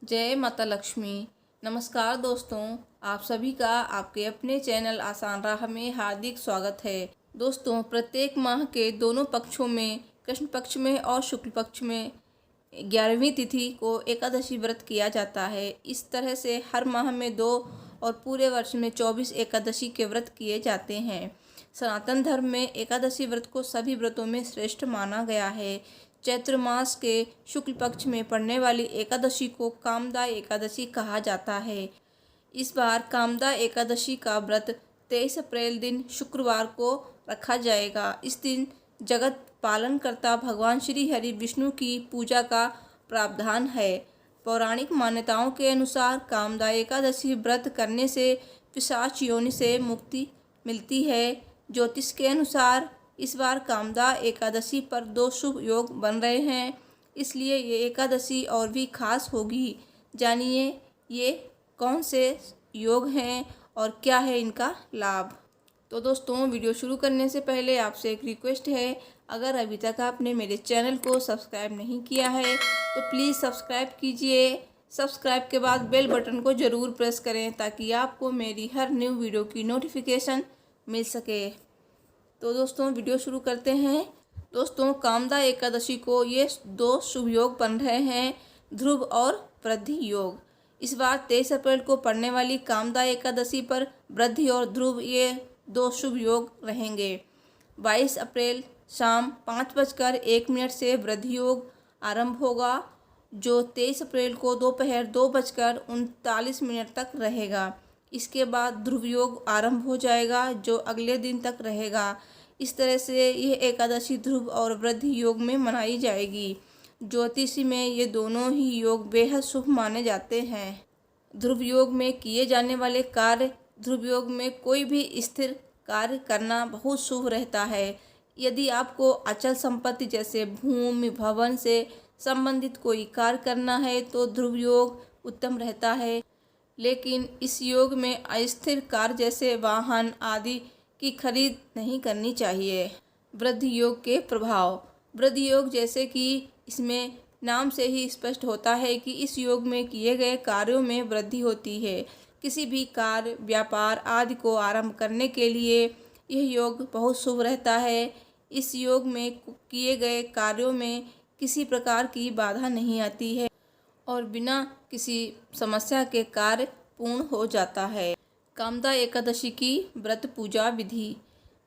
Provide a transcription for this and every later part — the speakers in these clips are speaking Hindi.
जय माता लक्ष्मी। नमस्कार दोस्तों, आप सभी का आपके अपने चैनल आसान राह में हार्दिक स्वागत है। दोस्तों, प्रत्येक माह के दोनों पक्षों में, कृष्ण पक्ष में और शुक्ल पक्ष में 11वीं तिथि को एकादशी व्रत किया जाता है। इस तरह से हर माह में 2 और पूरे वर्ष में 24 एकादशी के व्रत किए जाते हैं। सनातन धर्म में एकादशी व्रत को सभी व्रतों में श्रेष्ठ माना गया है। चैत्र मास के शुक्ल पक्ष में पड़ने वाली एकादशी को कामदा एकादशी कहा जाता है। इस बार कामदा एकादशी का व्रत 23 अप्रैल दिन शुक्रवार को रखा जाएगा। इस दिन जगत पालनकर्ता भगवान श्री हरि विष्णु की पूजा का प्रावधान है। पौराणिक मान्यताओं के अनुसार कामदा एकादशी व्रत करने से पिशाच योनि से मुक्ति मिलती है। ज्योतिष के अनुसार इस बार कामदा एकादशी पर 2 शुभ योग बन रहे हैं, इसलिए ये एकादशी और भी खास होगी। जानिए ये कौन से योग हैं और क्या है इनका लाभ। तो दोस्तों, वीडियो शुरू करने से पहले आपसे एक रिक्वेस्ट है, अगर अभी तक आपने मेरे चैनल को सब्सक्राइब नहीं किया है तो प्लीज़ सब्सक्राइब कीजिए। सब्सक्राइब के बाद बेल बटन को ज़रूर प्रेस करें ताकि आपको मेरी हर न्यू वीडियो की नोटिफिकेशन मिल सके। तो दोस्तों, वीडियो शुरू करते हैं। दोस्तों, कामदा एकादशी को ये 2 शुभ योग बन रहे हैं, ध्रुव और वृद्धि योग। इस बार 23 अप्रैल को पड़ने वाली कामदा एकादशी पर वृद्धि और ध्रुव ये 2 शुभ योग रहेंगे। 22 अप्रैल शाम 5:01 से वृद्धि योग आरंभ होगा, जो 23 अप्रैल को दोपहर 2:39 तक रहेगा। इसके बाद ध्रुव योग आरंभ हो जाएगा, जो अगले दिन तक रहेगा। इस तरह से यह एकादशी ध्रुव और वृद्धि योग में मनाई जाएगी। ज्योतिषी में ये दोनों ही योग बेहद शुभ माने जाते हैं। ध्रुव योग में किए जाने वाले कार्य, ध्रुव योग में कोई भी स्थिर कार्य करना बहुत शुभ रहता है। यदि आपको अचल संपत्ति जैसे भूमि भवन से संबंधित कोई कार्य करना है तो ध्रुव योग उत्तम रहता है, लेकिन इस योग में अस्थिर कार्य जैसे वाहन आदि की खरीद नहीं करनी चाहिए। वृद्धि योग के प्रभाव। वृद्धि योग, जैसे कि इसमें नाम से ही स्पष्ट होता है कि इस योग में किए गए कार्यों में वृद्धि होती है। किसी भी कार्य, व्यापार आदि को आरंभ करने के लिए यह योग बहुत शुभ रहता है। इस योग में किए गए कार्यों में किसी प्रकार की बाधा नहीं आती है और बिना किसी समस्या के कार्य पूर्ण हो जाता है। कामदा एकादशी की व्रत पूजा विधि।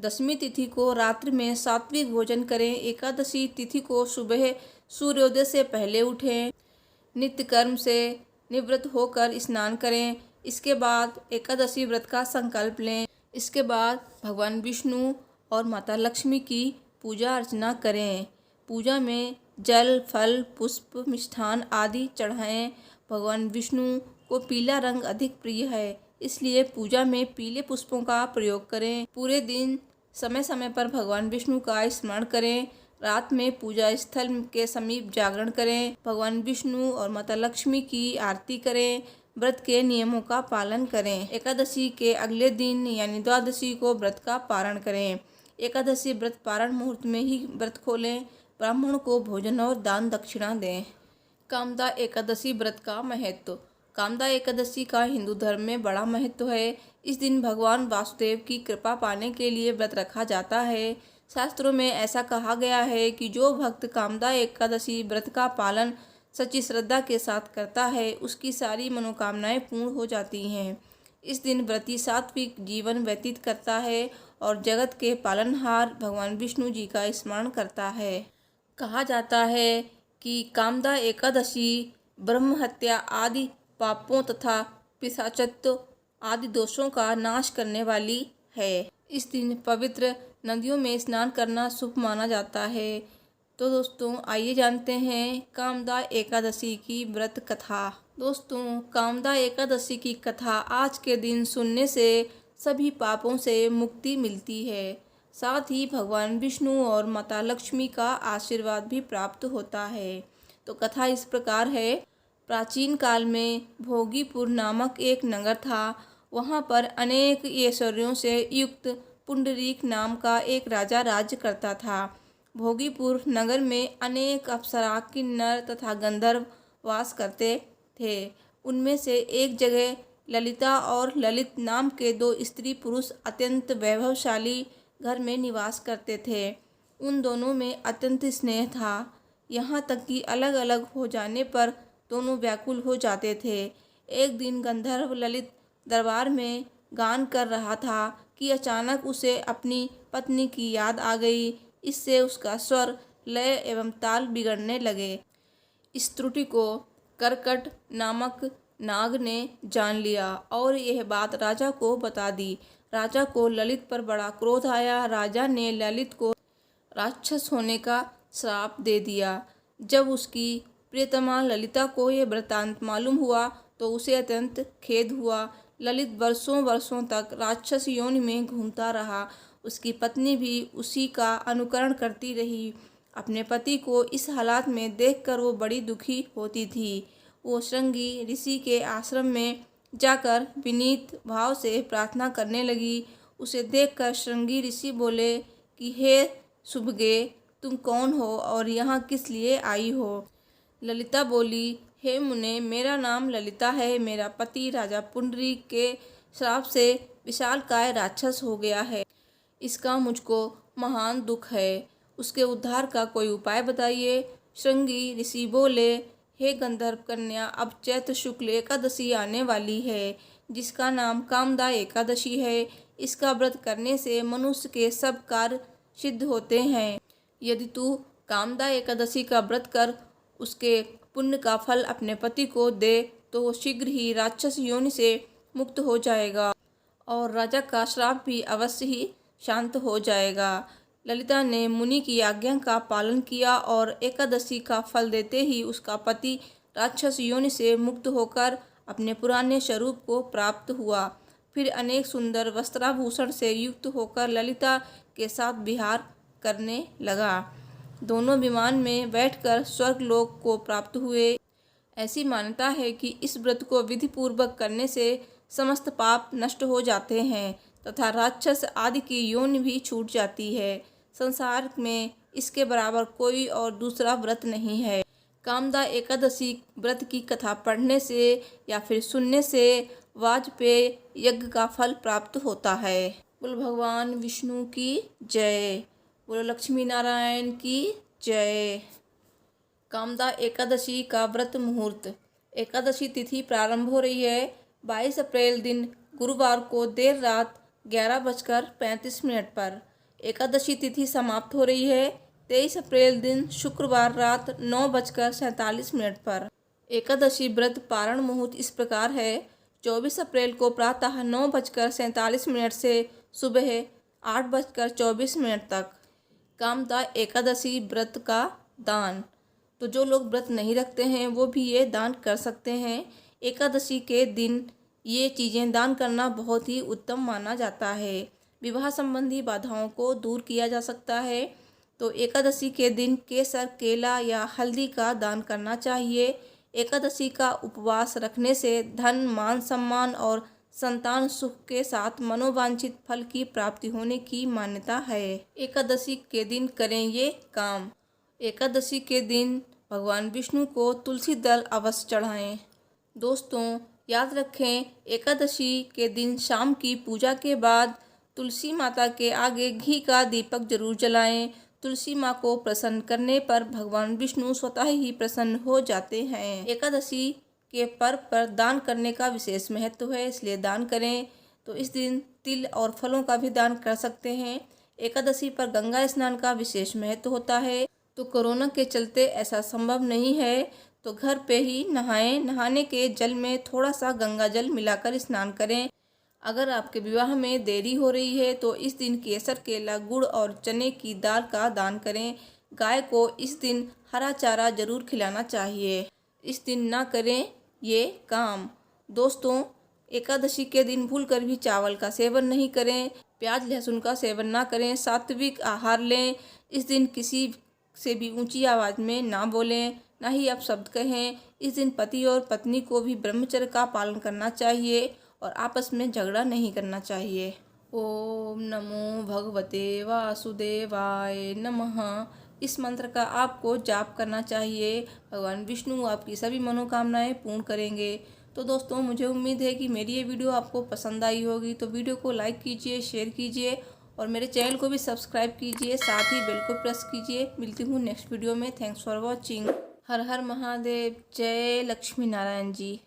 दशमी तिथि को रात्रि में सात्विक भोजन करें। एकादशी तिथि को सुबह सूर्योदय से पहले उठें। नित्य कर्म से निवृत्त होकर स्नान करें। इसके बाद एकादशी व्रत का संकल्प लें। इसके बाद भगवान विष्णु और माता लक्ष्मी की पूजा अर्चना करें। पूजा में जल, फल, पुष्प, मिष्ठान आदि चढ़ाएं। भगवान विष्णु को पीला रंग अधिक प्रिय है, इसलिए पूजा में पीले पुष्पों का प्रयोग करें। पूरे दिन समय समय पर भगवान विष्णु का स्मरण करें। रात में पूजा स्थल के समीप जागरण करें। भगवान विष्णु और माता लक्ष्मी की आरती करें। व्रत के नियमों का पालन करें। एकादशी के अगले दिन यानी द्वादशी को व्रत का पारण करें। एकादशी व्रत पारण मुहूर्त में ही व्रत खोलें। ब्राह्मण को भोजन और दान दक्षिणा दें। कामदा एकादशी व्रत का महत्व। कामदा एकादशी का हिंदू धर्म में बड़ा महत्व है। इस दिन भगवान वासुदेव की कृपा पाने के लिए व्रत रखा जाता है। शास्त्रों में ऐसा कहा गया है कि जो भक्त कामदा एकादशी व्रत का पालन सच्ची श्रद्धा के साथ करता है, उसकी सारी मनोकामनाएं पूर्ण हो जाती हैं। इस दिन व्रती सात्विक जीवन व्यतीत करता है और जगत के पालनहार भगवान विष्णु जी का स्मरण करता है। कहा जाता है कि कामदा एकादशी ब्रह्म हत्या आदि पापों तथा पिशाचत्व आदि दोषों का नाश करने वाली है। इस दिन पवित्र नदियों में स्नान करना शुभ माना जाता है। तो दोस्तों, आइए जानते हैं कामदा एकादशी की व्रत कथा। दोस्तों, कामदा एकादशी की कथा आज के दिन सुनने से सभी पापों से मुक्ति मिलती है। साथ ही भगवान विष्णु और माता लक्ष्मी का आशीर्वाद भी प्राप्त होता है। तो कथा इस प्रकार है। प्राचीन काल में भोगीपुर नामक एक नगर था। वहाँ पर अनेक ऐश्वर्यों से युक्त पुंडरीक नाम का एक राजा राज्य करता था। भोगीपुर नगर में अनेक अप्सरा, किन्नर तथा गंधर्व वास करते थे। उनमें से एक जगह ललिता और ललित नाम के दो स्त्री पुरुष अत्यंत वैभवशाली घर में निवास करते थे। उन दोनों में अत्यंत स्नेह था, यहाँ तक कि अलग अलग हो जाने पर दोनों व्याकुल हो जाते थे। एक दिन गंधर्व ललित दरबार में गान कर रहा था कि अचानक उसे अपनी पत्नी की याद आ गई। इससे उसका स्वर, लय एवं ताल बिगड़ने लगे। इस त्रुटि को करकट नामक नाग ने जान लिया और यह बात राजा को बता दी। राजा को ललित पर बड़ा क्रोध आया। राजा ने ललित को राक्षस होने का श्राप दे दिया। जब उसकी प्रियतमा ललिता को यह वृत्तांत मालूम हुआ तो उसे अत्यंत खेद हुआ। ललित वर्षों वर्षों तक राक्षस योनि में घूमता रहा। उसकी पत्नी भी उसी का अनुकरण करती रही। अपने पति को इस हालात में देखकर वो बड़ी दुखी होती थी। वो श्रृंगी ऋषि के आश्रम में जाकर विनीत भाव से प्रार्थना करने लगी। उसे देखकर श्रृंगी ऋषि बोले कि हे शुभगे, तुम कौन हो और यहाँ किस लिए आई हो? ललिता बोली, हे मुने, मेरा नाम ललिता है। मेरा पति राजा पुंडरीक के श्राप से विशालकाय राक्षस हो गया है। इसका मुझको महान दुख है। उसके उद्धार का कोई उपाय बताइए। श्रृंगी ऋषि बोले, हे गंधर्व कन्या, अब चैत्र शुक्ल एकादशी आने वाली है, जिसका नाम कामदा एकादशी है। इसका व्रत करने से मनुष्य के सब कार्य सिद्ध होते हैं। यदि तू कामदा एकादशी का व्रत कर उसके पुण्य का फल अपने पति को दे तो वो शीघ्र ही राक्षस योनि से मुक्त हो जाएगा और राजा का श्राप भी अवश्य ही शांत हो जाएगा। ललिता ने मुनि की आज्ञा का पालन किया और एकादशी का फल देते ही उसका पति राक्षस योनि से मुक्त होकर अपने पुराने स्वरूप को प्राप्त हुआ। फिर अनेक सुंदर वस्त्राभूषण से युक्त होकर ललिता के साथ विहार करने लगा। दोनों विमान में बैठकर स्वर्गलोक को प्राप्त हुए। ऐसी मान्यता है कि इस व्रत को विधि पूर्वक करने से समस्त पाप नष्ट हो जाते हैं तथा राक्षस आदि की योनि भी छूट जाती है। संसार में इसके बराबर कोई और दूसरा व्रत नहीं है। कामदा एकादशी व्रत की कथा पढ़ने से या फिर सुनने से वाजपेय यज्ञ का फल प्राप्त होता है। बोलो भगवान विष्णु की जय। बोलो लक्ष्मी नारायण की जय। कामदा एकादशी का व्रत मुहूर्त। एकादशी तिथि प्रारंभ हो रही है 22 अप्रैल दिन गुरुवार को देर रात 11:35 पर। एकादशी तिथि समाप्त हो रही है 23 अप्रैल दिन शुक्रवार रात 9:47 पर। एकादशी व्रत पारण मुहूर्त इस प्रकार है। 24 अप्रैल को प्रातः 9:47 से सुबह 8:24 तक। कामदा एकादशी व्रत का दान। तो जो लोग व्रत नहीं रखते हैं वो भी ये दान कर सकते हैं। एकादशी के दिन ये चीज़ें दान करना बहुत ही उत्तम माना जाता है। विवाह संबंधी बाधाओं को दूर किया जा सकता है। तो एकादशी के दिन केसर, केला या हल्दी का दान करना चाहिए। एकादशी का उपवास रखने से धन, मान सम्मान और संतान सुख के साथ मनोवांछित फल की प्राप्ति होने की मान्यता है। एकादशी के दिन करें ये काम। एकादशी के दिन भगवान विष्णु को तुलसी दल अवश्य चढ़ाएं। दोस्तों याद रखें, एकादशी के दिन शाम की पूजा के बाद तुलसी माता के आगे घी का दीपक जरूर जलाएं। तुलसी माँ को प्रसन्न करने पर भगवान विष्णु स्वतः ही प्रसन्न हो जाते हैं। एकादशी के पर्व पर दान करने का विशेष महत्व है, इसलिए दान करें। तो इस दिन तिल और फलों का भी दान कर सकते हैं। एकादशी पर गंगा स्नान का विशेष महत्व होता है। तो कोरोना के चलते ऐसा संभव नहीं है तो घर पे ही नहाएं। नहाने के जल में थोड़ा सा गंगा जल मिलाकर स्नान करें। अगर आपके विवाह में देरी हो रही है तो इस दिन केसर, केला, गुड़ और चने की दाल का दान करें। गाय को इस दिन हरा चारा जरूर खिलाना चाहिए। इस दिन ना करें ये काम। दोस्तों एकादशी के दिन भूलकर भी चावल का सेवन नहीं करें। प्याज लहसुन का सेवन ना करें। सात्विक आहार लें। इस दिन किसी से भी ऊंची आवाज़ में ना बोलें, ना ही आप शब्द कहें। इस दिन पति और पत्नी को भी ब्रह्मचर्य का पालन करना चाहिए और आपस में झगड़ा नहीं करना चाहिए। ओम नमो भगवते वासुदेवाय नमः। इस मंत्र का आपको जाप करना चाहिए। भगवान विष्णु आपकी सभी मनोकामनाएं पूर्ण करेंगे। तो दोस्तों, मुझे उम्मीद है कि मेरी ये वीडियो आपको पसंद आई होगी। तो वीडियो को लाइक कीजिए, शेयर कीजिए और मेरे चैनल को भी सब्सक्राइब कीजिए, साथ ही बेल को प्रेस कीजिए। मिलती हूँ नेक्स्ट वीडियो में। Thanks for watching. हर हर महादेव। जय लक्ष्मी नारायण जी।